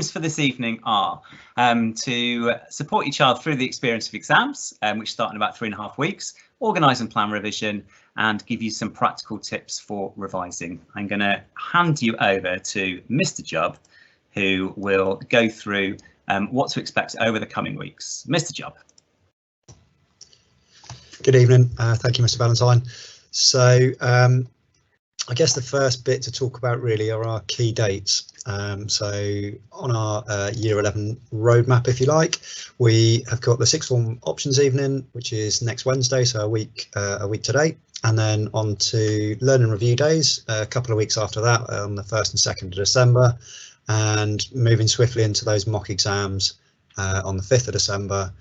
For this evening are to support your child through the experience of exams, which start in about 3.5 weeks, organise and plan revision, and give you some practical tips for revising. I'm going to hand you over to Mr. Jubb, who will go through what to expect over the coming weeks. Mr. Jubb. Good evening. Thank you, Mr. Ballantyne. So I guess the first bit to talk about really are our key dates. So on our Year 11 roadmap, if you like, we have got the sixth form options evening, which is next Wednesday, so a week today, and then on to learning review days a couple of weeks after that, on the 1st and 2nd of December, and moving swiftly into those mock exams on the 5th of December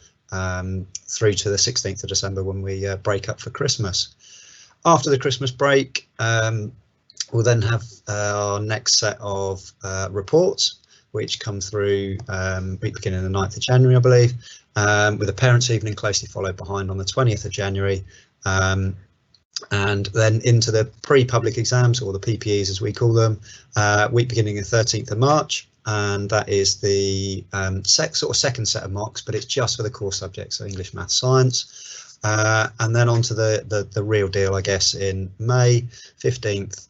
through to the 16th of December when we break up for Christmas. After the Christmas break, we'll then have our next set of reports, which come through week beginning the 9th of January, I believe, with a parents' evening closely followed behind on the 20th of January, and then into the pre-public exams, or the PPEs as we call them, week beginning the 13th of March, and that is the second set of mocks, but it's just for the core subjects, so English, Maths, Science. And then on to the real deal, I guess, in May 15th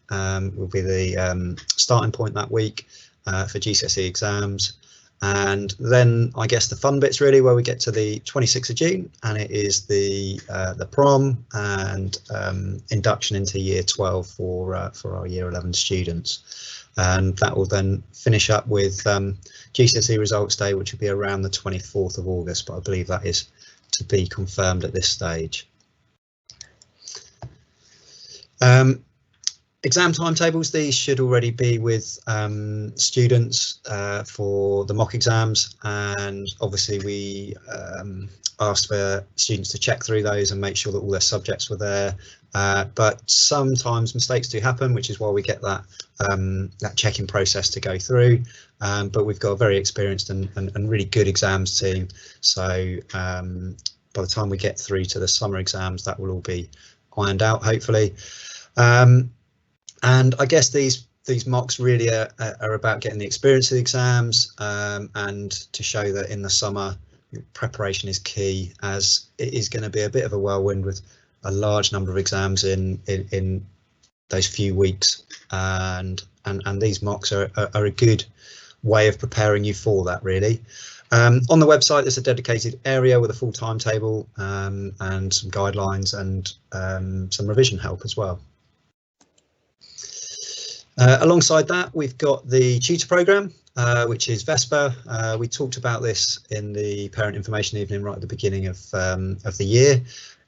will be the starting point that week for GCSE exams. And then I guess the fun bits really, where we get to the 26th of June, and it is the prom and induction into Year 12 for our Year 11 students. And that will then finish up with GCSE results day, which will be around the 24th of August, but I believe that is to be confirmed at this stage. Exam timetables, these should already be with students for the mock exams, and obviously we asked for students to check through those and make sure that all their subjects were there, but sometimes mistakes do happen, which is why we get that checking process to go through, but we've got a very experienced and really good exams team, so by the time we get through to the summer exams, that will all be ironed out, hopefully. And I guess these mocks really are about getting the experience of the exams, and to show that in the summer preparation is key, as it is going to be a bit of a whirlwind with a large number of exams in those few weeks, and these mocks are a good way of preparing you for that, really. On the website there's a dedicated area with a full timetable and some guidelines and some revision help as well. Alongside that, we've got the tutor programme, which is Vesper. We talked about this in the parent information evening right at the beginning of the year,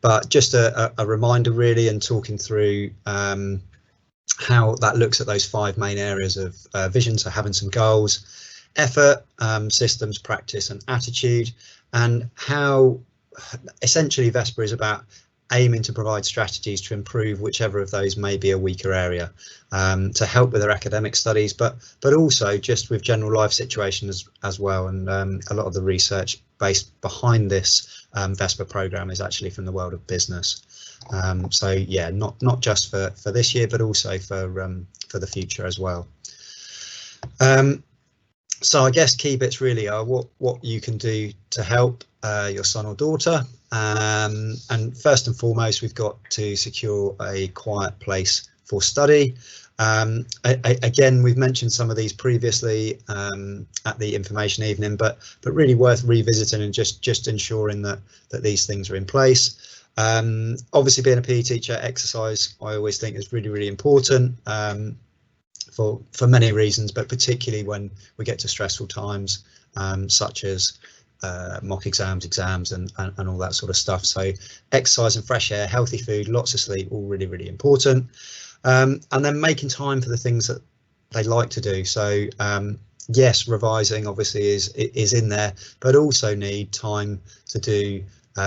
but just a reminder really, and talking through how that looks at those 5 main areas of vision, so having some goals, effort, systems, practice and attitude, and how essentially Vesper is about aiming to provide strategies to improve whichever of those may be a weaker area, to help with their academic studies, but also just with general life situations as well. And a lot of the research based behind this Vesper program is actually from the world of business. So yeah, not just for this year, but also for the future as well. So I guess key bits really are what you can do to help your son or daughter, and first and foremost we've got to secure a quiet place for study. Again, we've mentioned some of these previously at the information evening, but really worth revisiting and just ensuring that these things are in place. Obviously being a PE teacher, exercise I always think is really important, for many reasons, but particularly when we get to stressful times such as mock exams and all that sort of stuff. So exercise and fresh air, healthy food, lots of sleep, all really important. And then making time for the things that they like to do. So yes, revising obviously is in there, but also need time to do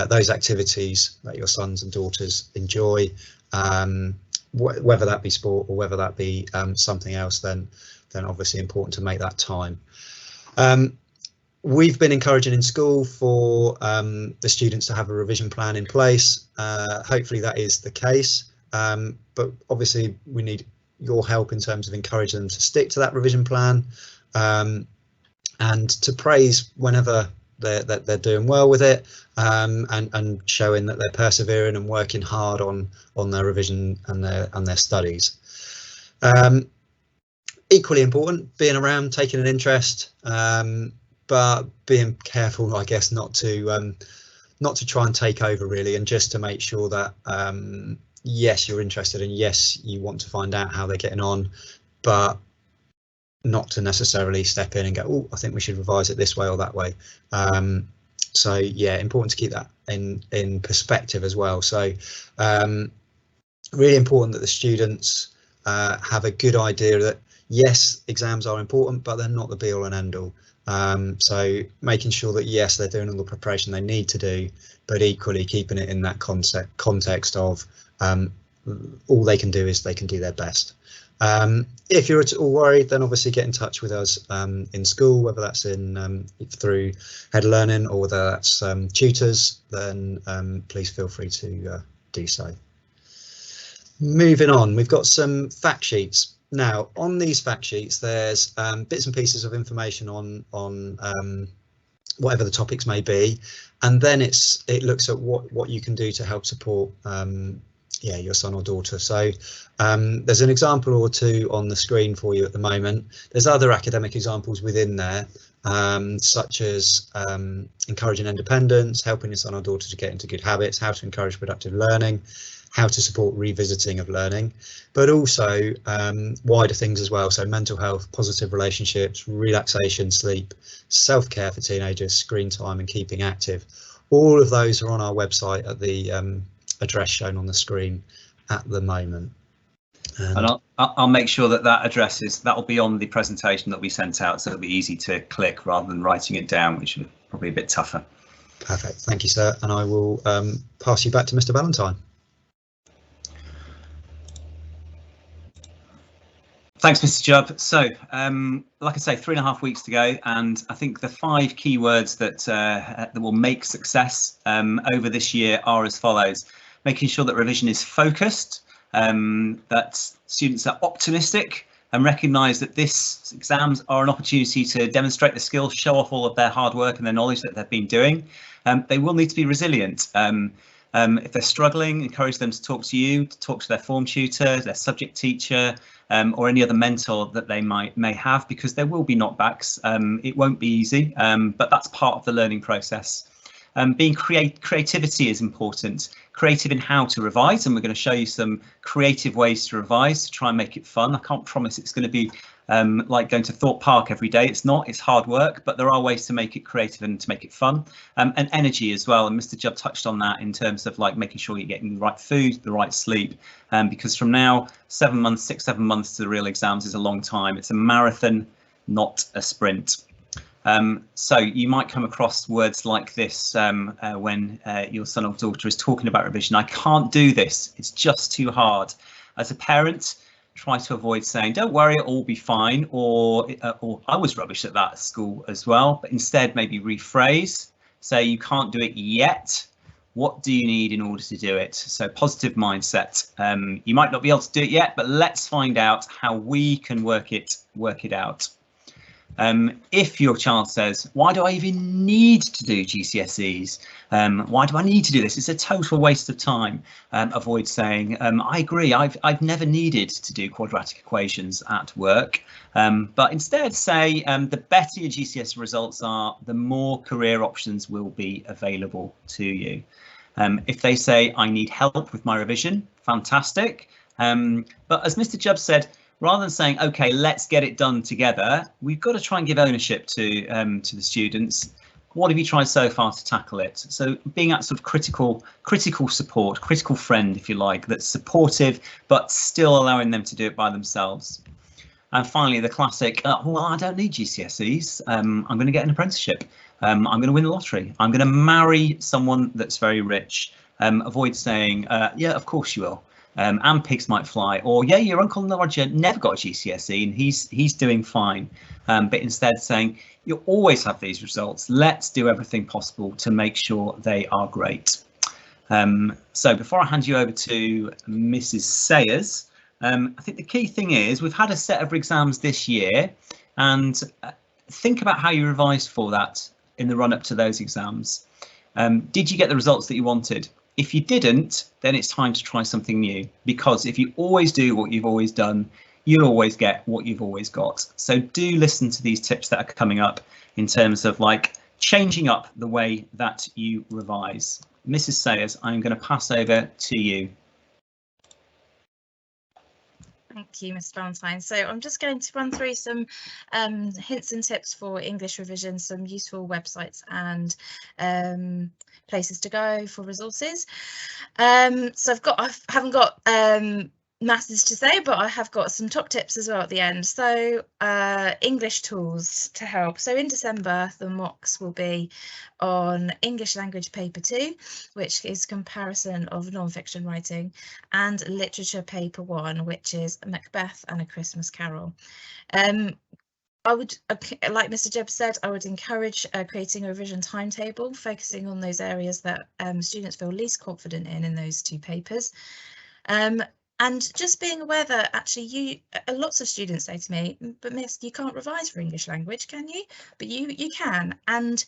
those activities that your sons and daughters enjoy, whether that be sport or whether that be something else, then obviously important to make that time. We've been encouraging in school for the students to have a revision plan in place. Hopefully that is the case, but obviously we need your help in terms of encouraging them to stick to that revision plan. and to praise whenever they're doing well with it, and showing that they're persevering and working hard on their revision and their studies. Equally important, being around, taking an interest, but being careful, I guess, not to try and take over really, and just to make sure that yes, you're interested and yes, you want to find out how they're getting on, but not to necessarily step in and go, oh, I think we should revise it this way or that way. So yeah, important to keep that in perspective as well. So really important that the students have a good idea that yes, exams are important, but they're not the be all and end all. So making sure that yes, they're doing all the preparation they need to do, but equally keeping it in that context of all they can do is they can do their best. If you're at all worried, then obviously get in touch with us in school, whether that's through Head of Learning or whether that's tutors, then please feel free to do so. Moving on, we've got some fact sheets. Now, on these fact sheets, there's bits and pieces of information on whatever the topics may be, and then it looks at what you can do to help support yeah, your son or daughter. So there's an example or two on the screen for you at the moment. There's other academic examples within there, such as encouraging independence, helping your son or daughter to get into good habits, how to encourage productive learning, how to support revisiting of learning, but also wider things as well. So mental health, positive relationships, relaxation, sleep, self-care for teenagers, screen time and keeping active. All of those are on our website at the address shown on the screen at the moment. And I'll make sure that address that'll be on the presentation that we sent out, so it'll be easy to click rather than writing it down, which is probably a bit tougher. Perfect, thank you, sir. And I will pass you back to Mr. Ballantyne. Thanks, Mr. Jubb. So, like I say, 3.5 weeks to go, and I think the 5 keywords that will make success over this year are as follows: making sure that revision is focused, that students are optimistic and recognise that these exams are an opportunity to demonstrate their skills, show off all of their hard work and their knowledge that they've been doing. They will need to be resilient. If they're struggling, encourage them to talk to you, to talk to their form tutor, their subject teacher, or any other mentor that they may have, because there will be knockbacks. It won't be easy, but that's part of the learning process. Creativity is important. Creative in how to revise, and we're going to show you some creative ways to revise to try and make it fun. I can't promise it's going to be like going to Thorpe Park every day. It's not, it's hard work, but there are ways to make it creative and to make it fun. And energy as well, and Mr. Jubb touched on that in terms of like making sure you're getting the right food, the right sleep, because from now 7 months, 6-7 months to the real exams is a long time. It's a marathon, not a sprint. So you might come across words like this when your son or daughter is talking about revision. I can't do this, it's just too hard. As a parent, try to avoid saying, don't worry, it'll all be fine, or I was rubbish at that at school as well, but instead maybe rephrase, say you can't do it yet. What do you need in order to do it? So positive mindset. You might not be able to do it yet, but let's find out how we can work it out. If your child says, why do I even need to do GCSEs? Why do I need to do this? It's a total waste of time. Avoid saying, I agree, I've never needed to do quadratic equations at work. But instead say, the better your GCSE results are, the more career options will be available to you. If they say, I need help with my revision, fantastic. But as Mr. Jubb said, rather than saying, OK, let's get it done together, we've got to try and give ownership to the students. What have you tried so far to tackle it? So being that sort of critical support, critical friend, if you like, that's supportive, but still allowing them to do it by themselves. And finally, the classic, well, I don't need GCSEs. I'm going to get an apprenticeship. I'm going to win the lottery. I'm going to marry someone that's very rich. Avoid saying, yeah, of course you will. And pigs might fly, or yeah, your uncle Roger never got a GCSE and he's doing fine. But instead saying, you always have these results. Let's do everything possible to make sure they are great. So before I hand you over to Mrs. Sayers, I think the key thing is we've had a set of exams this year, and think about how you revised for that in the run up to those exams. Did you get the results that you wanted? If you didn't, then it's time to try something new, because if you always do what you've always done, you'll always get what you've always got. So do listen to these tips that are coming up in terms of like changing up the way that you revise. Mrs. Sayers, I'm going to pass over to you. Thank you, Mr. Ballantyne. So I'm just going to run through some hints and tips for English revision, some useful websites and places to go for resources. So I haven't got masses to say, but I have got some top tips as well at the end. So English tools to help. So in December, the mocks will be on English language paper 2, which is comparison of non-fiction writing, and literature paper 1, which is Macbeth and A Christmas Carol. I would, like Mr. Jubb said, I would encourage creating a revision timetable, focusing on those areas that students feel least confident in those 2 papers. And just being aware that actually lots of students say to me, but Miss, you can't revise for English language, can you? But you can. And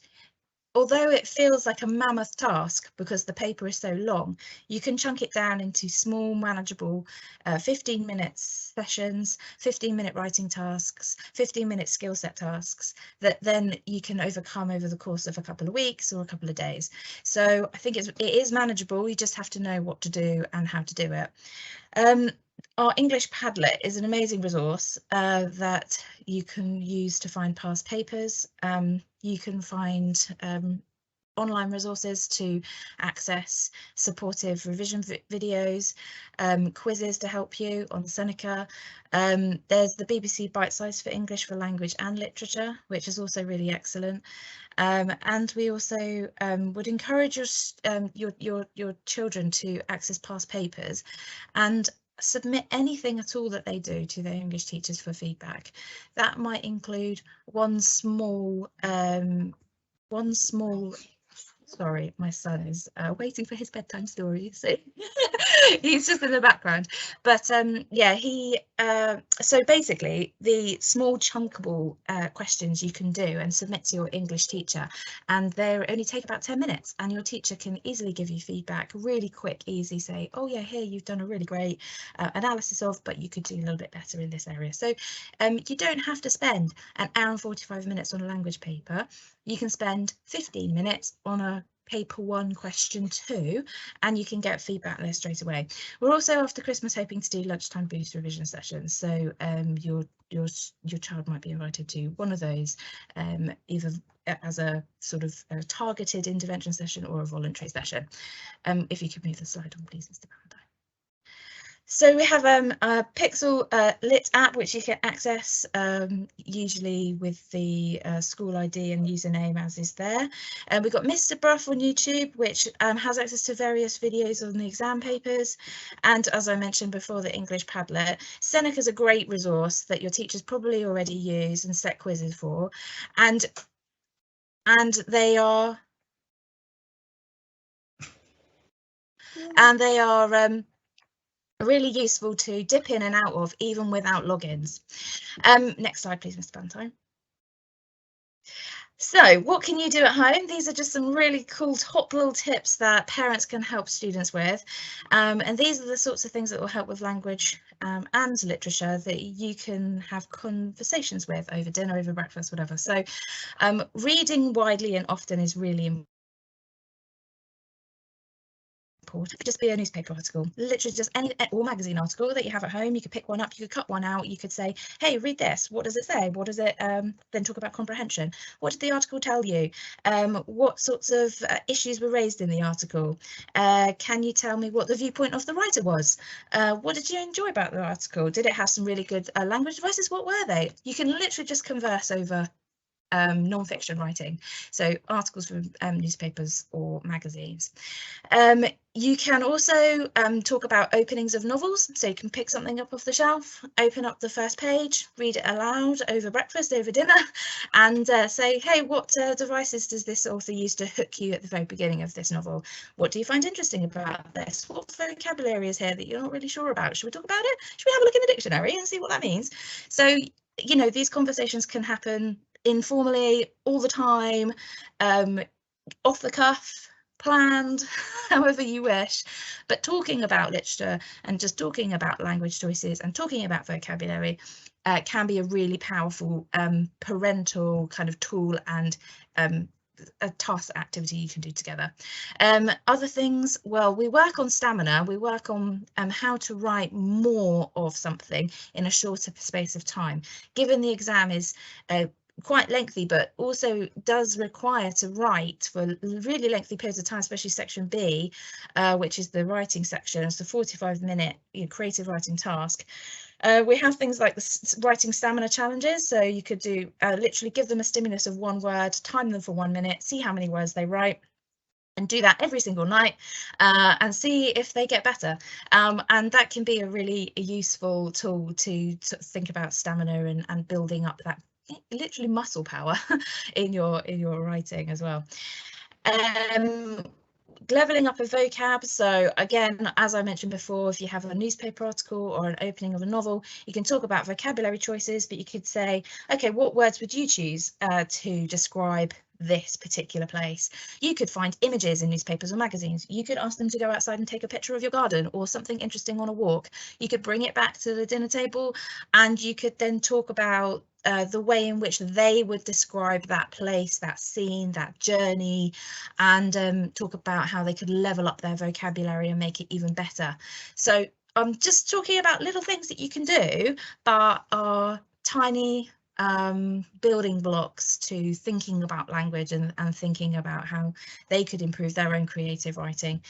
although it feels like a mammoth task because the paper is so long, you can chunk it down into small, manageable 15-minute sessions, 15-minute writing tasks, 15-minute skill set tasks that then you can overcome over the course of a couple of weeks or a couple of days. So I think it is manageable. You just have to know what to do and how to do it. Our English Padlet is an amazing resource that you can use to find past papers. You can find online resources to access supportive revision videos, quizzes to help you on Seneca. There's the BBC Bite Size for English for Language and Literature, which is also really excellent. And we also would encourage your children to access past papers and submit anything at all that they do to their English teachers for feedback. That might include one small sorry, my son is waiting for his bedtime story, so he's just in the background. But yeah, so basically the small chunkable questions you can do and submit to your English teacher, and they only take about 10 minutes, and your teacher can easily give you feedback, really quick, easy, say, oh yeah, here you've done a really great analysis of, but you could do a little bit better in this area. So you don't have to spend an hour and 45 minutes on a language paper. You can spend 15 minutes on a paper 1 question 2, and you can get feedback there straight away. We're also after Christmas hoping to do lunchtime boost revision sessions, so your child might be invited to one of those, either as a sort of a targeted intervention session or a voluntary session. If you could move the slide on, please, Mr. Ballantyne. So we have a Pixel Lit app, which you can access usually with the school ID and username as is there. We've got Mr. Bruff on YouTube, which has access to various videos on the exam papers. And as I mentioned before, the English Padlet. Seneca is a great resource that your teachers probably already use and set quizzes for. And they are really useful to dip in and out of, even without logins. Next slide, please, Mr. Ballantyne. So what can you do at home? These are just some really cool top little tips that parents can help students with. And these are the sorts of things that will help with language and literature that you can have conversations with over dinner, over breakfast, whatever. So reading widely and often is really important. It could just be a newspaper article, literally just any or magazine article that you have at home. You could pick one up, you could cut one out, you could say, hey, read this, what does it say, what does it then talk about comprehension, what did the article tell you, what sorts of issues were raised in the article, can you tell me what the viewpoint of the writer was, what did you enjoy about the article, did it have some really good language devices, what were they? You can literally just converse over non-fiction writing, so articles from newspapers or magazines. You can also talk about openings of novels, so you can pick something up off the shelf, open up the first page, read it aloud over breakfast, over dinner, and say, hey, what devices does this author use to hook you at the very beginning of this novel? What do you find interesting about this? What vocabulary is here that you're not really sure about? Should we talk about it? Should we have a look in the dictionary and see what that means? So, you know, these conversations can happen informally, all the time, off the cuff, planned, however you wish, but talking about literature and just talking about language choices and talking about vocabulary can be a really powerful parental kind of tool and a task activity you can do together. Other things, well, we work on stamina, we work on how to write more of something in a shorter space of time. Given the exam is quite lengthy, but also does require to write for really lengthy periods of time, especially section B, which is the writing section. It's a 45-minute creative writing task. We have things like the writing stamina challenges, so you could do literally give them a stimulus of one word, time them for 1 minute, see how many words they write, and do that every single night and see if they get better. And that can be a really useful tool to think about stamina and building up that literally muscle power in your writing as well. Leveling up a vocab. So again, as I mentioned before, if you have a newspaper article or an opening of a novel, you can talk about vocabulary choices, but you could say, okay, what words would you choose to describe this particular place? You could find images in newspapers or magazines. You could ask them to go outside and take a picture of your garden or something interesting on a walk. You could bring it back to the dinner table, and you could then talk about the way in which they would describe that place, that scene, that journey, and talk about how they could level up their vocabulary and make it even better. So I'm just talking about little things that you can do, but are tiny building blocks to thinking about language and thinking about how they could improve their own creative writing.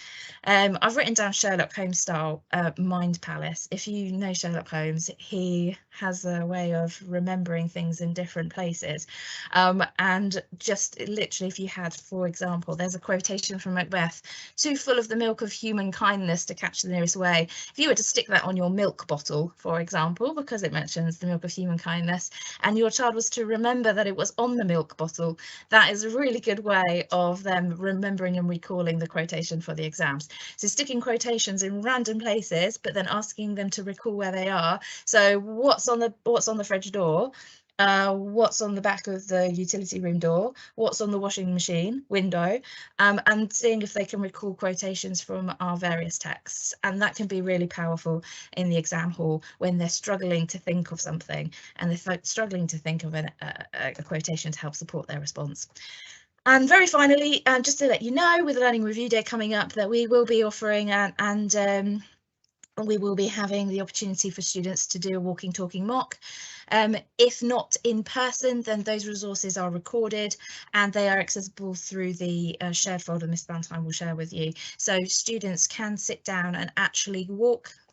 I've written down Sherlock Holmes style mind palace. If you know Sherlock Holmes, he has a way of remembering things in different places, and just literally, if you had, for example, there's a quotation from Macbeth: "Too full of the milk of human kindness to catch the nearest way." If you were to stick that on your milk bottle, for example, because it mentions the milk of human kindness, and your child was to remember that it was on the milk bottle, that is a really good way of them remembering and recalling the quotation for the exams. So sticking quotations in random places, but then asking them to recall where they are. So what's on the fridge door? What's on the back of the utility room door, what's on the washing machine window, and seeing if they can recall quotations from our various texts. And that can be really powerful in the exam hall when they're struggling to think of something and they're struggling to think of a quotation to help support their response. And very finally, just to let you know, with the Learning Review Day coming up, that we will be offering and we will be having the opportunity for students to do a walking talking mock. If not in person, then those resources are recorded and they are accessible through the shared folder Miss Ballantyne will share with you. So students can sit down and actually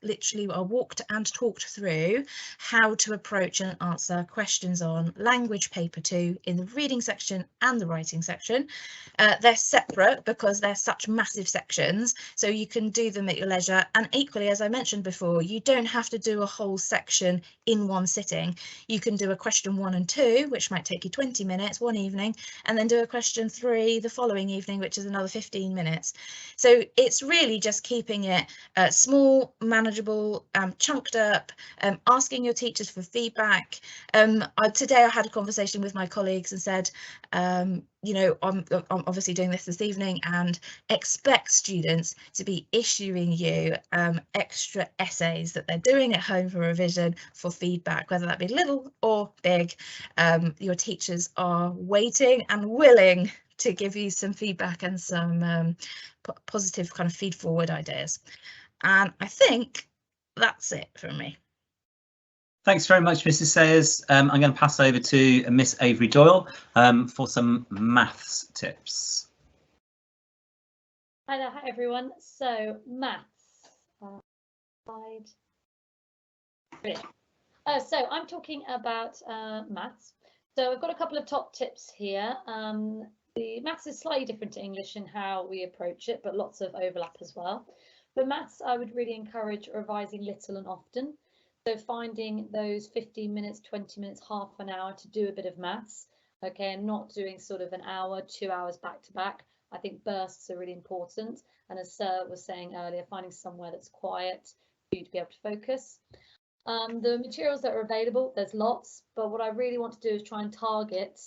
literally are walked and talked through how to approach and answer questions on language paper 2 in the reading section and the writing section. They're separate because they're such massive sections, so you can do them at your leisure. And equally, as I mentioned before, you don't have to do a whole section in one sitting. You can do a question 1 and 2, which might take you 20 minutes one evening, and then do a question 3 the following evening, which is another 15 minutes. So it's really just keeping it small, manageable, chunked up, asking your teachers for feedback. Today I had a conversation with my colleagues and said, you know, I'm obviously doing this evening, and expect students to be issuing you extra essays that they're doing at home for revision for feedback, whether that be little or big. Your teachers are waiting and willing to give you some feedback and some positive kind of feed forward ideas. And I think that's it from me. Thanks very much, Mrs. Sayers. I'm going to pass over to Miss Avery-Doyle for some maths tips. Hi there, hi everyone. So maths. Slide. Brilliant. So I'm talking about maths. So I've got a couple of top tips here. The maths is slightly different to English in how we approach it, but lots of overlap as well. For maths, I would really encourage revising little and often. So finding those 15 minutes, 20 minutes, half an hour to do a bit of maths, okay, and not doing sort of an hour, 2 hours back to back. I think bursts are really important. And as Sir was saying earlier, finding somewhere that's quiet for you to be able to focus. The materials that are available, there's lots, but what I really want to do is try and target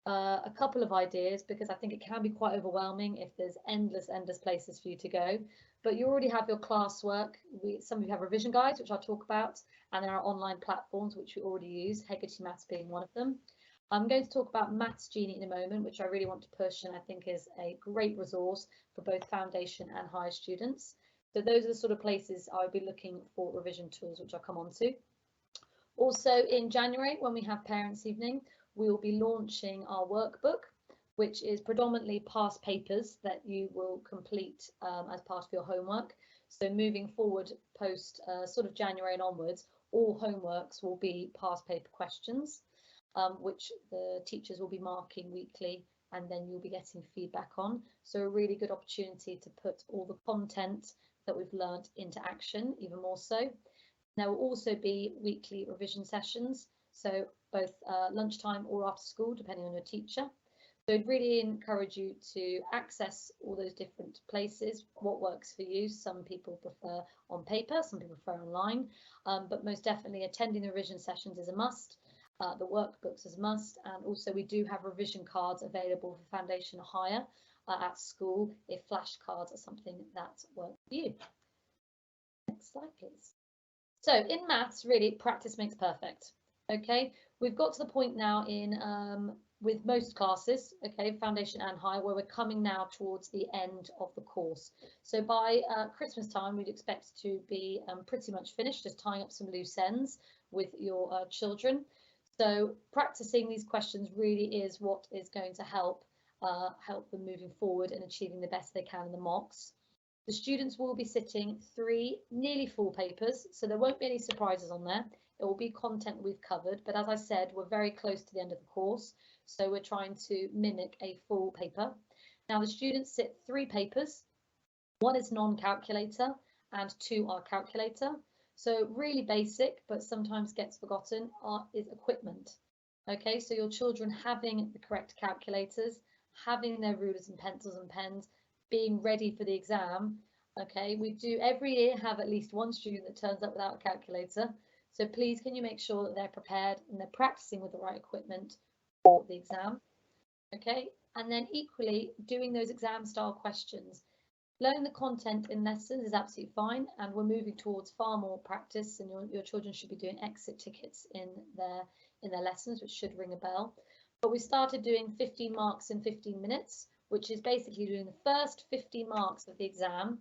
a couple of ideas, because I think it can be quite overwhelming if there's endless places for you to go. But you already have your classwork. Some of you have revision guides, which I'll talk about, and there are online platforms which we already use, Hegarty Maths being one of them. I'm going to talk about Maths Genie in a moment, which I really want to push and I think is a great resource for both foundation and higher students. So those are the sort of places I would be looking for revision tools, which I'll come on to. Also in January, when we have Parents' Evening, we will be launching our workbook, which is predominantly past papers that you will complete as part of your homework. So moving forward post sort of January and onwards, all homeworks will be past paper questions, which the teachers will be marking weekly, and then you'll be getting feedback on. So a really good opportunity to put all the content that we've learned into action, even more so. There will also be weekly revision sessions, so both lunchtime or after school, depending on your teacher. So I'd really encourage you to access all those different places, what works for you. Some people prefer on paper, some people prefer online, but most definitely attending the revision sessions is a must. The workbooks is a must, and also we do have revision cards available for foundation or higher at school if flashcards are something that work for you. Next slide, please. So in maths, really, practice makes perfect. Okay, we've got to the point now in with most classes, okay, foundation and high, where we're coming now towards the end of the course. So by Christmas time, we'd expect to be pretty much finished, just tying up some loose ends with your children. So practicing these questions really is what is going to help them moving forward and achieving the best they can in the mocks. The students will be sitting 3 nearly full papers, so there won't be any surprises on there. It will be content we've covered, but as I said, we're very close to the end of the course, so we're trying to mimic a full paper. Now the students sit 3 papers. 1 is non-calculator and 2 are calculator. So really basic, but sometimes gets forgotten, is equipment. Okay, so your children having the correct calculators, having their rulers and pencils and pens, being ready for the exam. Okay, we do every year have at least one student that turns up without a calculator. So please, can you make sure that they're prepared and they're practicing with the right equipment for the exam? Okay, and then equally doing those exam style questions. Learning the content in lessons is absolutely fine, and we're moving towards far more practice, and your children should be doing exit tickets in their lessons, which should ring a bell. But we started doing 15 marks in 15 minutes, which is basically doing the first 15 marks of the exam,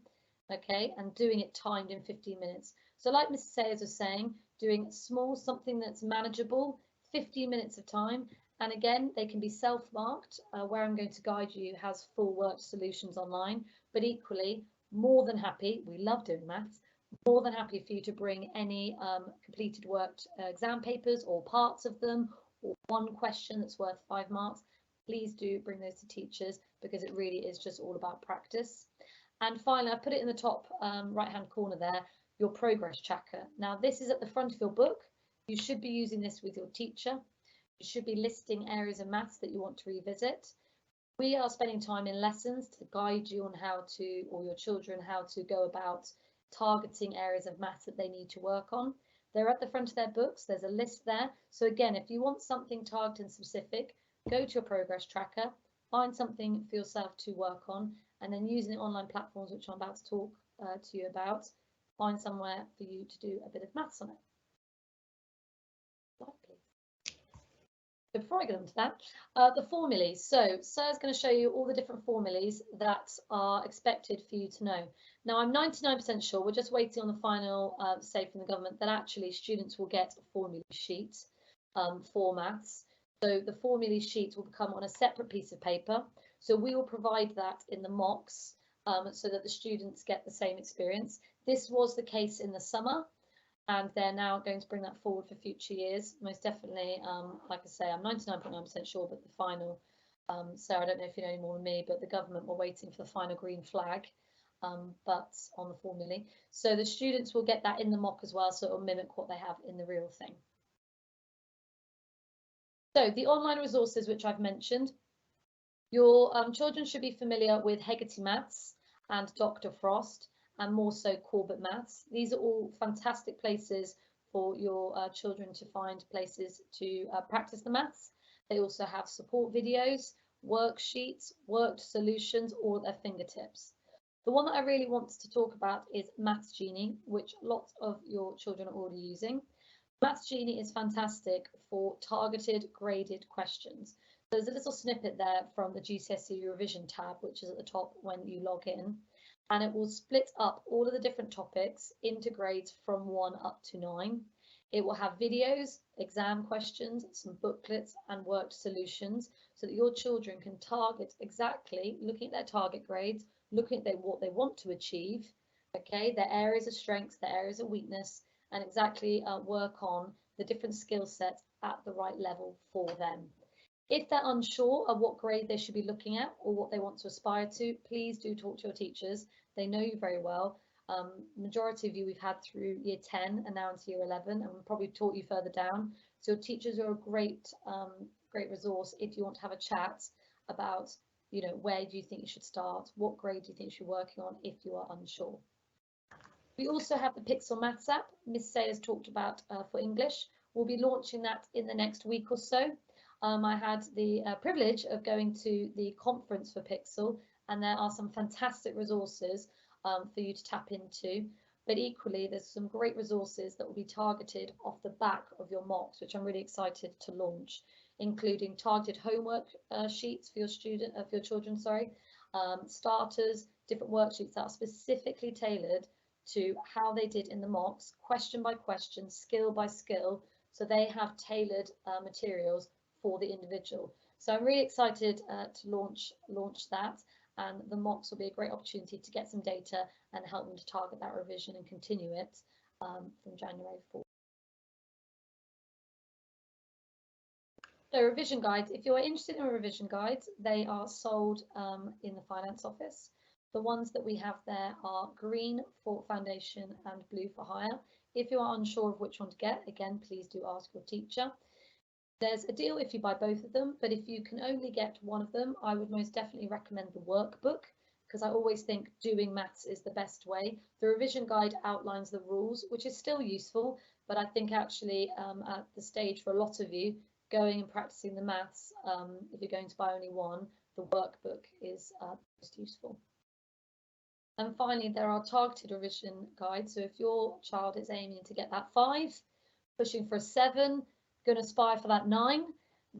okay, and doing it timed in 15 minutes. So like Mrs. Sayers was saying, doing small, something that's manageable, 15 minutes of time. And again, they can be self-marked. Where I'm going to guide you has full worked solutions online, but equally more than happy, we love doing maths, more than happy for you to bring any completed worked exam papers or parts of them, or one question that's worth 5 marks. Please do bring those to teachers, because it really is just all about practice. And finally, I put it in the top right hand corner there, your progress tracker. Now this is at the front of your book. You should be using this with your teacher. You should be listing areas of maths that you want to revisit. We are spending time in lessons to guide you on how to, or your children, how to go about targeting areas of maths that they need to work on. They're at the front of their books. There's a list there. So again, if you want something targeted and specific, go to your progress tracker, find something for yourself to work on, and then using the online platforms, which I'm about to talk to you about, find somewhere for you to do a bit of maths on it. Slide, please. So before I get into that, the formulae. So Sarah's going to show you all the different formulae that are expected for you to know. Now I'm 99% sure, we're just waiting on the final say from the government, that actually students will get a formula sheet for maths. So the formulae sheet will come on a separate piece of paper. So we will provide that in the mocks so that the students get the same experience. This was the case in the summer, and they're now going to bring that forward for future years. Most definitely, like I say, I'm 99.9% sure, but the final, Sarah, I don't know if you know any more than me, but the government were waiting for the final green flag, but on the formulae. So the students will get that in the mock as well, so it will mimic what they have in the real thing. So the online resources which I've mentioned, your children should be familiar with Hegarty Maths and Dr. Frost, and more so Corbett Maths. These are all fantastic places for your children to find places to practice the maths. They also have support videos, worksheets, worked solutions, all at their fingertips. The one that I really want to talk about is Maths Genie, which lots of your children are already using. Maths Genie is fantastic for targeted graded questions. There's a little snippet there from the GCSE revision tab, which is at the top when you log in, and it will split up all of the different topics into grades from 1 up to 9. It will have videos, exam questions, some booklets and worked solutions so that your children can target exactly, looking at their target grades, looking at what they want to achieve, okay, their areas of strengths, their areas of weakness, and exactly work on the different skill sets at the right level for them. If they're unsure of what grade they should be looking at or what they want to aspire to, please do talk to your teachers. They know you very well. Majority of you we've had through year 10 and now into year 11, and we'll probably taught you further down. So your teachers are a great resource if you want to have a chat about, you know, where do you think you should start, what grade do you think you should be working on if you are unsure. We also have the Pixel Maths app Miss Sayers talked about for English. We'll be launching that in the next week or so. I had the privilege of going to the conference for Pixel, and there are some fantastic resources for you to tap into. But equally, there's some great resources that will be targeted off the back of your mocks, which I'm really excited to launch, including targeted homework sheets for your children, starters, different worksheets that are specifically tailored to how they did in the mocks, question by question, skill by skill, so they have tailored materials for the individual. So I'm really excited to launch that, and the mocks will be a great opportunity to get some data and help them to target that revision and continue it from January 4th. So revision guides, if you're interested in revision guides, they are sold in the finance office. The ones that we have there are green for foundation and blue for higher. If you are unsure of which one to get, again, please do ask your teacher. There's a deal if you buy both of them, but if you can only get one of them, I would most definitely recommend the workbook, because I always think doing maths is the best way. The revision guide outlines the rules, which is still useful, but I think actually at the stage for a lot of you, going and practicing the maths, if you're going to buy only one, the workbook is most useful. And finally, there are targeted revision guides. So if your child is aiming to get that 5, pushing for a 7, going to aspire for that 9,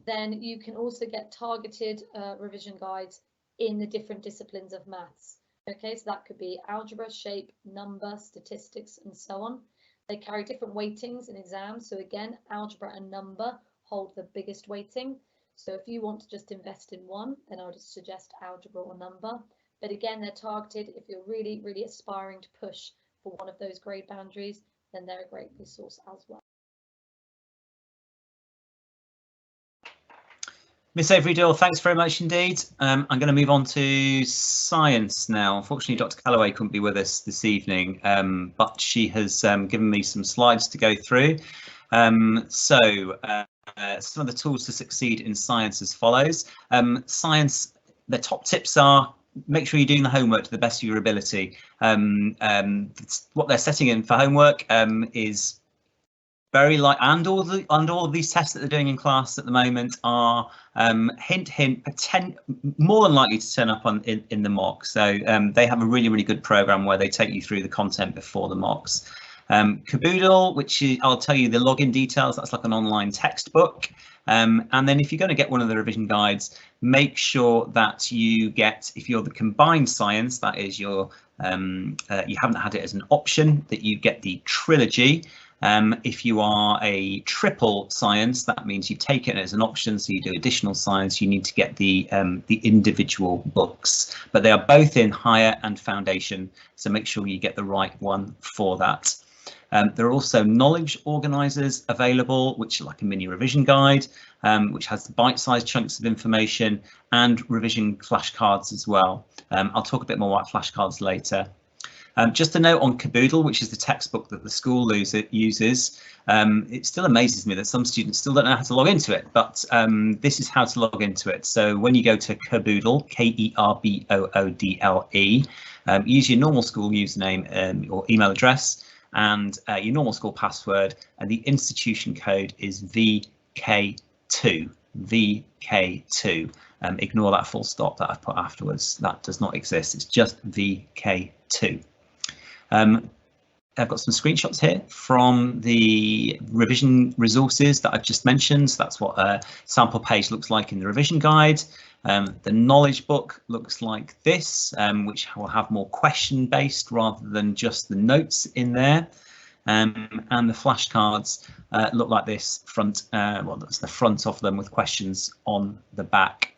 then you can also get targeted revision guides in the different disciplines of maths. Okay, so that could be algebra, shape, number, statistics, and so on. They carry different weightings in exams. So again, algebra and number hold the biggest weighting. So if you want to just invest in one, then I would suggest algebra or number. But again, they're targeted. If you're really, really aspiring to push for one of those grade boundaries, then they're a great resource as well. Miss Avery-Doyle, thanks very much indeed. I'm going to move on to science now. Unfortunately, Dr. Calloway couldn't be with us this evening, but she has given me some slides to go through. Some of the tools to succeed in science as follows. Science, the top tips are: make sure you're doing the homework to the best of your ability. What they're setting in for homework is very light, and all of these tests that they're doing in class at the moment are hint, more than likely to turn up in the mock. So they have a really good program where they take you through the content before the mocks. Caboodle, which is, I'll tell you the login details, that's like an online textbook. And then if you're going to get one of the revision guides, make sure that you get, if you're the combined science, that is your, you haven't had it as an option, that you get the trilogy. If you are a triple science, that means you take it as an option, so you do additional science, you need to get the individual books, but they are both in higher and foundation, so make sure you get the right one for that. There are also knowledge organisers available, which are like a mini revision guide, which has bite-sized chunks of information, and revision flashcards as well. I'll talk a bit more about flashcards later. Just a note on Caboodle, which is the textbook that the school uses. It still amazes me that some students still don't know how to log into it, but this is how to log into it. So when you go to Caboodle, K-E-R-B-O-O-D-L-E, use your normal school username or email address and your normal school password, and the institution code is VK2. VK2. Ignore that full stop that I've put afterwards. That does not exist. It's just VK2. I've got some screenshots here from the revision resources that I've just mentioned. So that's what a sample page looks like in the revision guide. The knowledge book looks like this, which will have more question based rather than just the notes in there. And the flashcards look like this front, well, that's the front of them with questions on the back.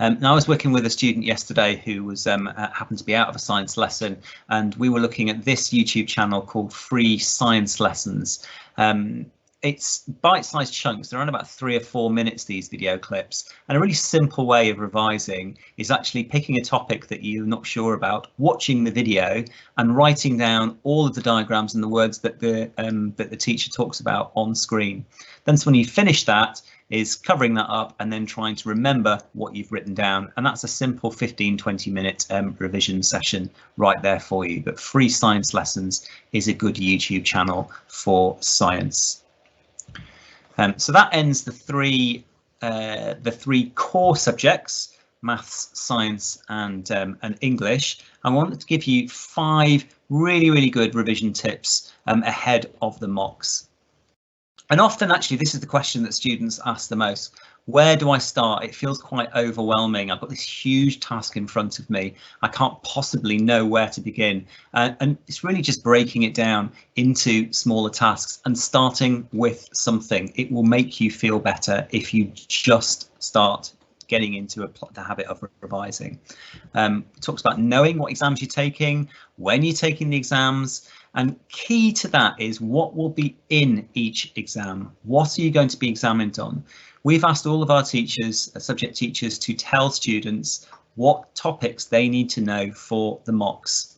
Now I was working with a student yesterday who was happened to be out of a science lesson, and we were looking at this YouTube channel called Free Science Lessons. It's bite-sized chunks. They're around about 3 or 4 minutes, these video clips, and a really simple way of revising is actually picking a topic that you're not sure about, watching the video and writing down all of the diagrams and the words that the teacher talks about on screen. Then when you finish that, is covering that up and then trying to remember what you've written down, and that's a simple 15-20 minute revision session right there for you. But Free Science Lessons is a good YouTube channel for science. So that ends the three core subjects: maths, science, and English. I wanted to give you 5 really good revision tips ahead of the mocks. And often, actually, this is the question that students ask the most. Where do I start? It feels quite overwhelming. I've got this huge task in front of me. I can't possibly know where to begin. And it's really just breaking it down into smaller tasks and starting with something. It will make you feel better if you just start getting into the habit of revising. It talks about knowing what exams you're taking, when you're taking the exams, and key to that is what will be in each exam. What are you going to be examined on? We've asked all of our teachers, subject teachers, to tell students what topics they need to know for the mocks.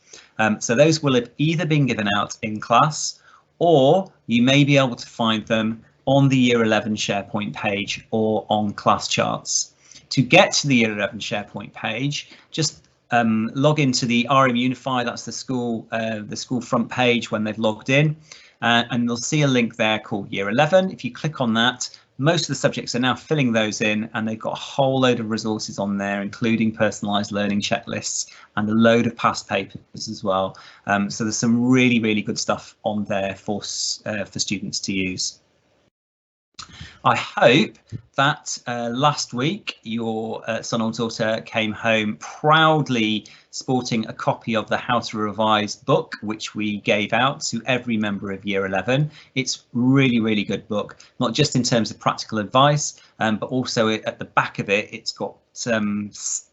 So those will have either been given out in class, or you may be able to find them on the Year 11 SharePoint page or on class charts. To get to the Year 11 SharePoint page, just log into the RM Unify, that's the school front page when they've logged in, and they'll see a link there called Year 11. If you click on that, most of the subjects are now filling those in, and they've got a whole load of resources on there, including personalised learning checklists and a load of past papers as well. So there's some really good stuff on there for students to use. I hope that last week your son or daughter came home proudly sporting a copy of the How to Revise book, which we gave out to every member of Year 11. It's really good book, not just in terms of practical advice, but also at the back of it, it's got some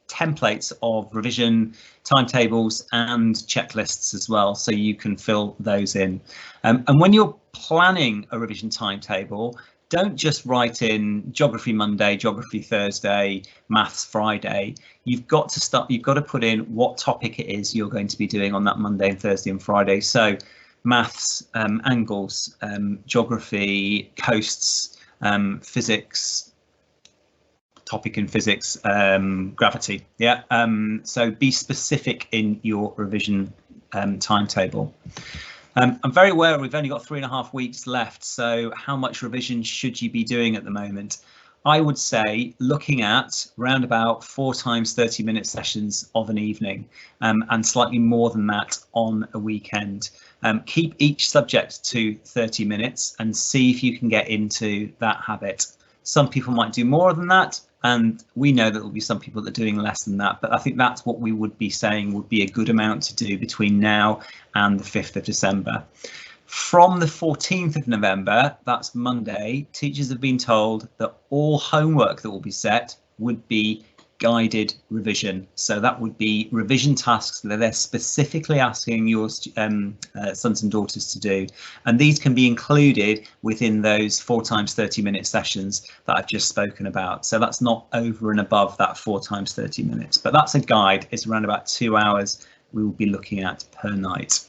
templates of revision timetables and checklists as well, so you can fill those in. And when you're planning a revision timetable, don't just write in Geography Monday, Geography Thursday, Maths Friday. You've got to put in what topic it is you're going to be doing on that Monday and Thursday and Friday. So Maths, angles, Geography, coasts, physics, topic in physics, gravity. Yeah. So be specific in your revision timetable. I'm very aware we've only got 3.5 weeks left, so how much revision should you be doing at the moment? I would say looking at round about 4 times 30-minute sessions of an evening, and slightly more than that on a weekend. Keep each subject to 30 minutes and see if you can get into that habit. Some people might do more than that, and we know that there will be some people that are doing less than that, but I think that's what we would be saying would be a good amount to do between now and the 5th of December. From the 14th of November, that's Monday, teachers have been told that all homework that will be set would be guided revision. So that would be revision tasks that they're specifically asking your sons and daughters to do. And these can be included within those 4 times 30-minute sessions that I've just spoken about. So that's not over and above that 4 times 30 minutes, but that's a guide. It's around about 2 hours we will be looking at per night.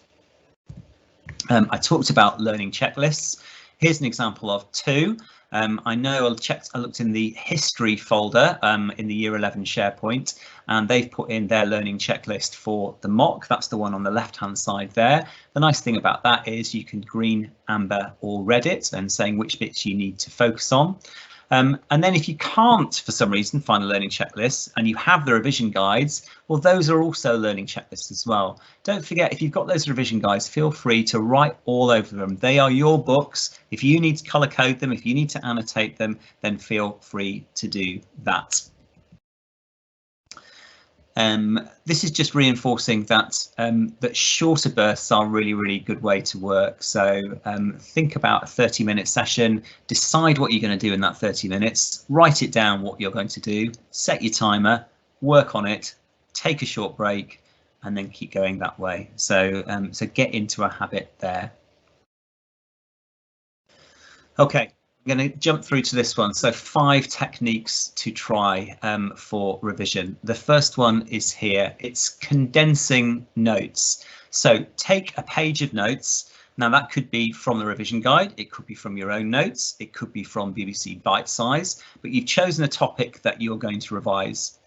I talked about learning checklists. Here's an example of 2. I know I looked in the history folder in the Year 11 SharePoint, and they've put in their learning checklist for the mock. That's the one on the left-hand side there. The nice thing about that is you can green, amber or red it and saying which bits you need to focus on. And then if you can't, for some reason, find the learning checklists and you have the revision guides, well, those are also learning checklists as well. Don't forget, if you've got those revision guides, feel free to write all over them. They are your books. If you need to colour code them, if you need to annotate them, then feel free to do that. This is just reinforcing that that shorter bursts are a really good way to work. So think about a 30-minute session, decide what you're going to do in that 30 minutes, write it down what you're going to do, set your timer, work on it, take a short break, and then keep going that way. So so get into a habit there. Okay. I'm going to jump through to this one. So 5 techniques to try for revision. The first one is here. It's condensing notes. So take a page of notes. Now that could be from the revision guide. It could be from your own notes. It could be from BBC Bite Size, but you've chosen a topic that you're going to revise.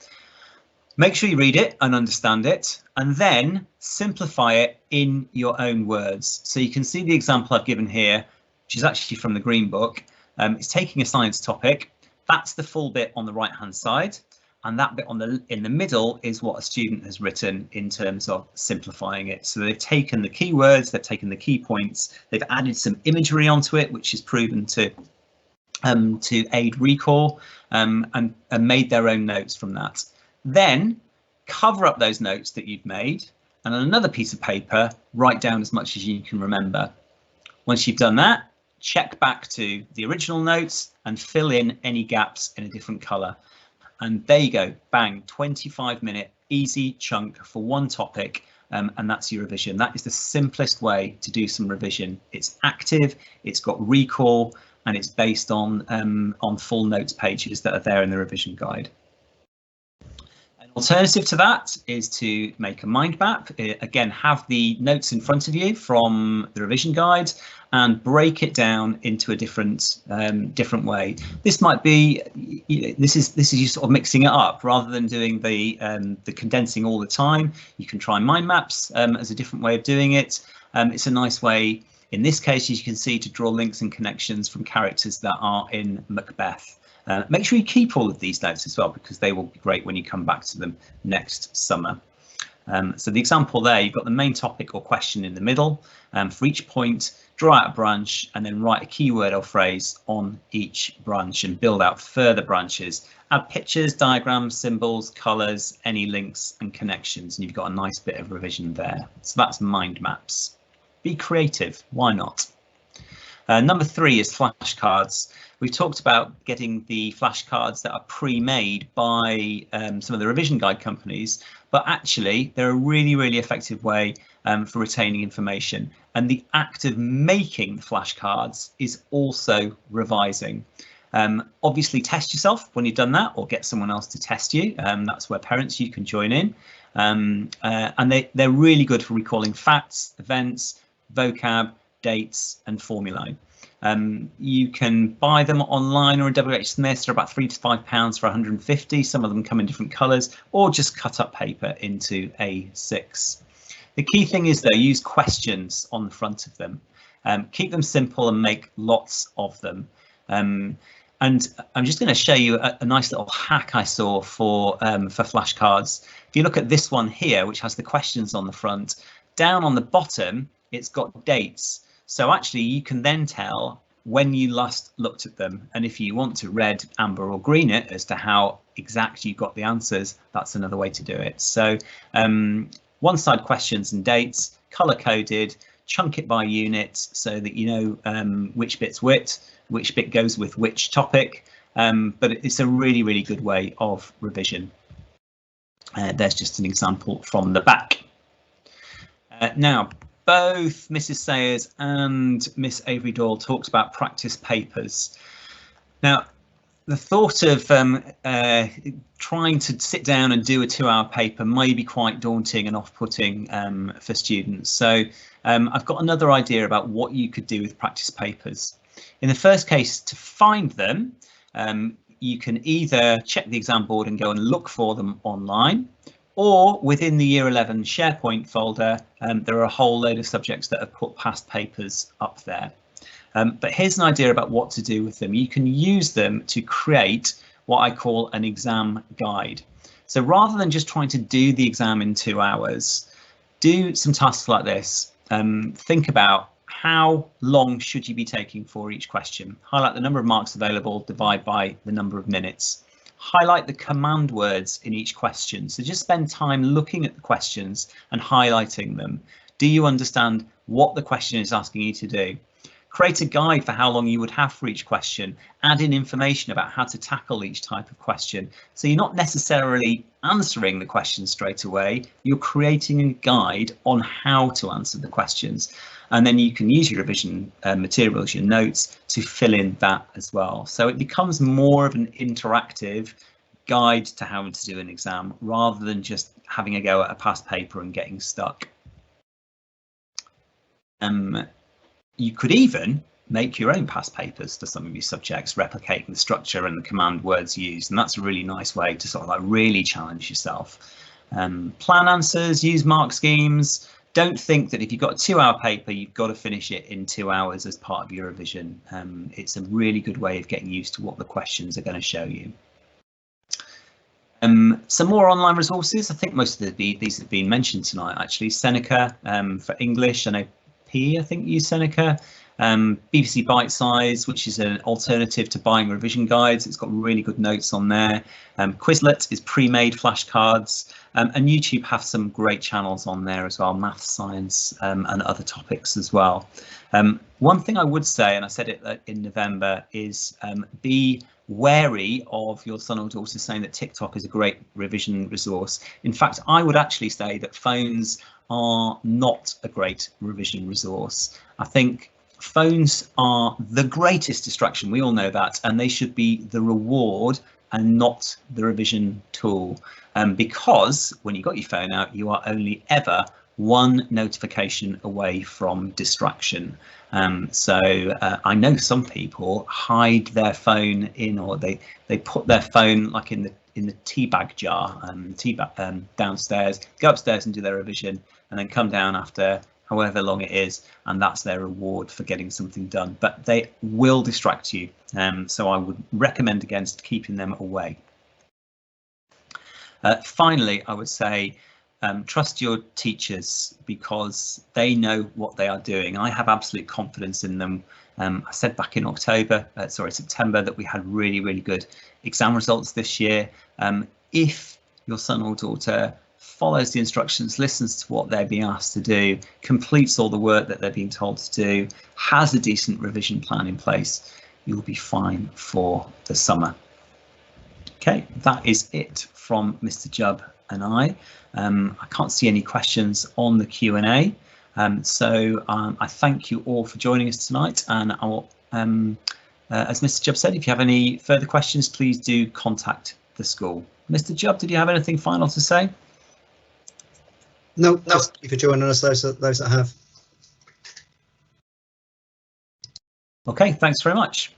Make sure you read it and understand it, and then simplify it in your own words. So you can see the example I've given here, which is actually from the Green Book. It's taking a science topic. That's the full bit on the right hand side, and that bit in the middle is what a student has written in terms of simplifying it. So they've taken the keywords, they've taken the key points, they've added some imagery onto it, which is proven to aid recall, and made their own notes from that. Then cover up those notes that you've made, and on another piece of paper write down as much as you can remember. Once you've done that, check back to the original notes and fill in any gaps in a different colour. And there you go, bang, 25-minute easy chunk for one topic, and that's your revision. That is the simplest way to do some revision. It's active, it's got recall, and it's based on full notes pages that are there in the revision guide. An alternative to that is to make a mind map. Again, have the notes in front of you from the revision guide and break it down into a different way. This might be, this is you sort of mixing it up rather than doing the condensing all the time. You can try mind maps as a different way of doing it. It's a nice way, in this case, as you can see, to draw links and connections from characters that are in Macbeth. Make sure you keep all of these notes as well, because they will be great when you come back to them next summer. So the example there, you've got the main topic or question in the middle. For each point, draw out a branch and then write a keyword or phrase on each branch and build out further branches. Add pictures, diagrams, symbols, colours, any links and connections, and you've got a nice bit of revision there. So that's mind maps. Be creative, why not? Number 3 is flashcards. We've talked about getting the flashcards that are pre-made by some of the revision guide companies, but actually they're a really effective way for retaining information. And the act of making the flashcards is also revising. Obviously test yourself when you've done that, or get someone else to test you. That's where parents, you can join in. And they're really good for recalling facts, events, vocab, dates and formulae. You can buy them online or in WH Smith's. They're about £3 to £5 for 150. Some of them come in different colours, or just cut up paper into A6. The key thing is, though, use questions on the front of them. Keep them simple and make lots of them. And I'm just going to show you a nice little hack I saw for flashcards. If you look at this one here, which has the questions on the front, down on the bottom, it's got dates. So actually you can then tell when you last looked at them, and if you want to red, amber or green it as to how exact you got the answers, that's another way to do it. So one side questions and dates, color coded, chunk it by unit so that you know which bit's which bit goes with which topic, but it's a really good way of revision. There's just an example from the back. Now, both Mrs. Sayers and Miss Avery-Doyle talked about practice papers. Now, the thought of trying to sit down and do a 2-hour paper may be quite daunting and off-putting for students. So I've got another idea about what you could do with practice papers. In the first case, to find them, you can either check the exam board and go and look for them online, or within the Year 11 SharePoint folder, there are a whole load of subjects that have put past papers up there. But here's an idea about what to do with them. You can use them to create what I call an exam guide. So rather than just trying to do the exam in 2 hours, do some tasks like this. Think about how long should you be taking for each question. Highlight the number of marks available, divide by the number of minutes. Highlight the command words in each question. So just spend time looking at the questions and highlighting them. Do you understand what the question is asking you to do? Create a guide for how long you would have for each question. Add in information about how to tackle each type of question. So you're not necessarily answering the question straight away, you're creating a guide on how to answer the questions. And then you can use your revision materials, your notes, to fill in that as well. So it becomes more of an interactive guide to how to do an exam rather than just having a go at a past paper and getting stuck. You could even make your own past papers for some of your subjects, replicating the structure and the command words used. And that's a really nice way to sort of like really challenge yourself. Plan answers, use mark schemes. Don't think that if you've got a 2-hour paper, you've got to finish it in 2 hours as part of your revision. It's a really good way of getting used to what the questions are going to show you. Some more online resources. I think most of these have been mentioned tonight, actually. Seneca for English. I know PE, I think, use Seneca. BBC Bite Size, which is an alternative to buying revision guides. It's got really good notes on there. Quizlet is pre-made flashcards, and YouTube have some great channels on there as well, math, science, and other topics as well. One thing I would say, and I said it in November, is be wary of your son or daughter saying that TikTok is a great revision resource. In fact, I would actually say that phones are not a great revision resource. I think phones are the greatest distraction, we all know that, and they should be the reward and not the revision tool. Because when you got your phone out, you are only ever one notification away from distraction. So I know some people hide their phone in, or they put their phone like in the tea bag jar, downstairs, go upstairs and do their revision, and then come down after however long it is, and that's their reward for getting something done. But they will distract you, so I would recommend against keeping them away. Finally, I would say trust your teachers, because they know what they are doing. I have absolute confidence in them. I said back in September, that we had really good exam results this year. If your son or daughter follows the instructions, listens to what they're being asked to do, completes all the work that they're being told to do, has a decent revision plan in place, you'll be fine for the summer. Okay, that is it from Mr. Jubb and I. I can't see any questions on the Q&A, so I thank you all for joining us tonight, and I'll, as Mr. Jubb said, if you have any further questions, please do contact the school. Mr. Jubb, did you have anything final to say? No, just thank you for joining us, those that have. Okay, thanks very much.